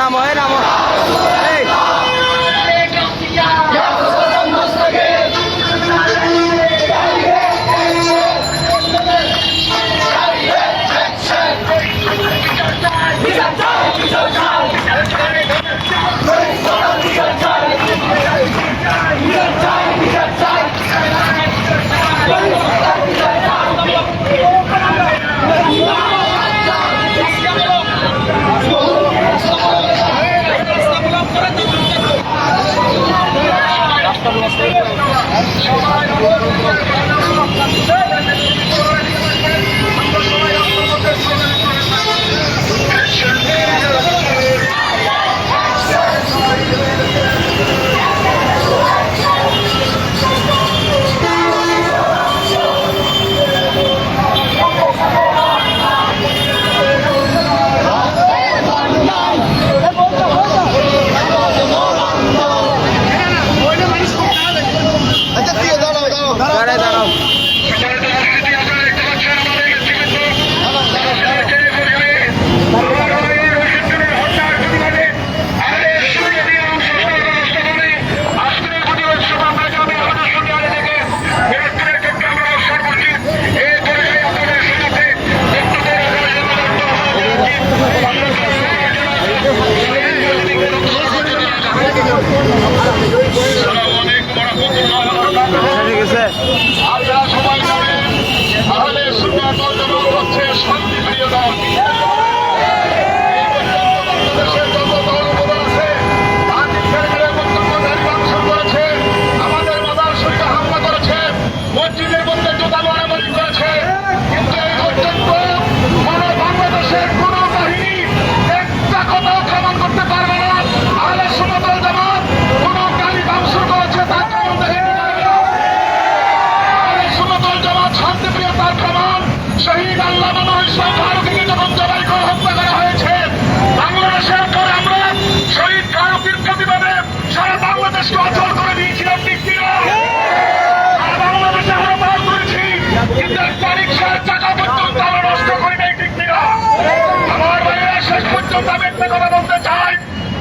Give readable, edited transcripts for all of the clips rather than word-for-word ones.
নামো নামো এই নামো এই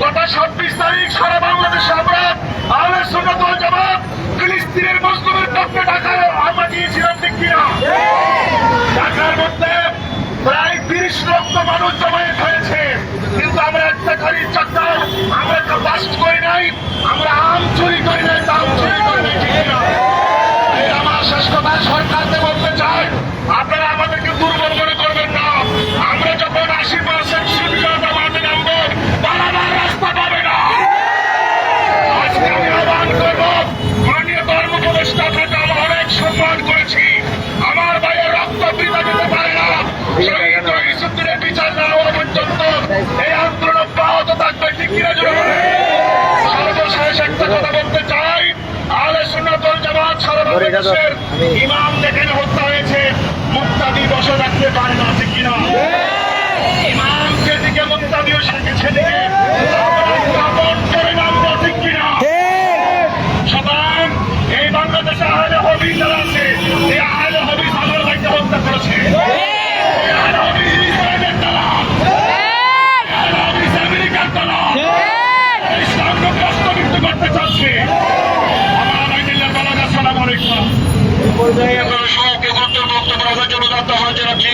গত 26 তারিখ সারা বাংলাদেশে আমরা আহলে সুন্নাত ওয়াল জামাত ফিলিস্তিনের মজলুমের পক্ষে ঢাকায় আমরা গিয়েছিলাম, ঠিক কিনা? ঢাকার মধ্যে প্রায় 30 লক্ষ মানুষ জমায়েত হয়েছে, কিন্তু আমরা একটা খালি চক্কর আমরা বাস্ট করি নাই, আমরা আম চুরি করি নাই, দাম চুরি করি নাই, ঠিক কিনা? আমার শেষ কথা সরকারকে বলতে চাই, আপনারা আমাদেরকে দুর্বল মনে করবেন না। আমরা যখন 80% সুবিধা মাঠে নামবো, পালাবার রাস্তা পাবে না। আজকে আমি আহ্বান করবো, মাননীয় ধর্ম উপদেষ্টা আপনাকে আমরা অনেক সম্মান করেছি। আমার ভাইয়ের রক্ত বৃথা যেতে পারে না। শহীদ রহিসুদ্দিনের বিচার না হওয়া পর্যন্ত এই আন্দোলন অব্যাহত থাকবে, ঠিক কিনা? সর্বশেষ একটা কথা বলতে চাই, আহলে সুন্নাত ওয়াল জামাত সারা বাংলাদেশের ইমাম যেখানে হত্যা হয়েছে, মুক্তাদি বসে রাখতে পারে না, ঠিক কিনা? ইমাম যেদিকে মুক্তাদিও সেদিকে আপন করে নামবো, ঠিক কিনা? সবাই এই বাংলাদেশে আহলে হাদিস যারা আছে, এই আহলে হাদিস আমার ভাইকে হত্যা করেছে। আহলে হাদিস ইসরায়েলের দালাল, আহলে হাদিস আমেরিকার দালাল, ইসলামকে প্রশ্নবিদ্ধ করতে চাচ্ছে। আমার আইনুল্লাহ তাআলা, আসসালামু আলাইকুম। সবাইকে গুরুত্বের বক্তব্য রাখার জন্য আহ্বান জানাচ্ছি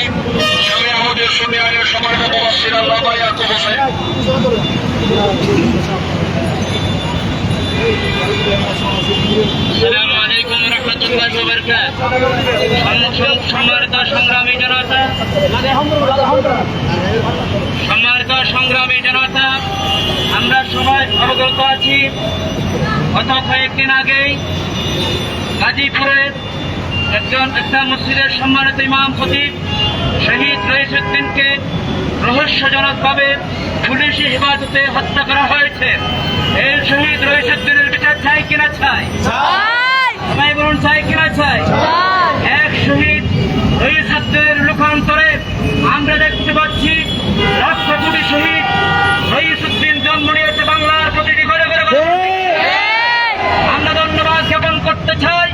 স্বামী আহমদের সুন্নি আইনের সম্মানিত মুফাসসির আল্লামা ইয়াকুব হোসেন। আসসালামু আলাইকুম ওয়া রাহমাতুল্লাহি ওয়া বারাকাতুহু। সম্মানিত সংগ্রামী জনতা, সম্মানিত সংগ্রামী জনতা, আমরা সবাই অবগত আছি, গত কয়েকদিন আগেই গাজীপুরের একটা মসজিদের সম্মানিত ইমাম খতিব শহীদ রহিসুদ্দিনকে রহস্যজনকভাবে পুলিশি হেফাজতে হত্যা করা হয়েছে। এই শহীদ রহিসুদ্দিনের বিচার চাই কিনা? চাই। সবাই বলুন, চাই কিনা? চাই। এক শহীদ রহিসুদ্দিনের লোকান্তরে আমরা দেখতে পাচ্ছি লক্ষ কোটি শহীদ রহিসুদ্দিন জন্ম নিয়েছে বাংলার প্রতিটি ঘরে ঘরে। আমরা ধন্যবাদ জ্ঞাপন করতে চাই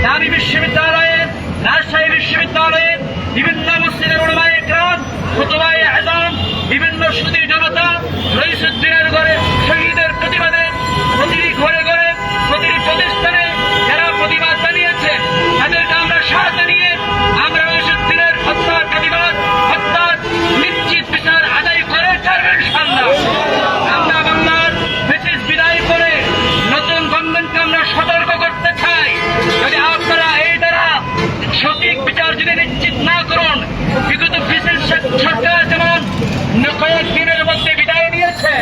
ঢাবি বিশ্ববিদ্যালয়ের, রাজশাহী বিশ্ববিদ্যালয়ের বিভিন্ন মসজিদের উলামায়ে কেরাম, খুতবায়ে আযম, বিভিন্ন সুদী জনতা রহিসুদ্দিনের যদি নিশ্চিত না করুন, বিগত বিশেষ সরকার যেমন কয়েকদিনের মধ্যে বিদায় নিয়েছে,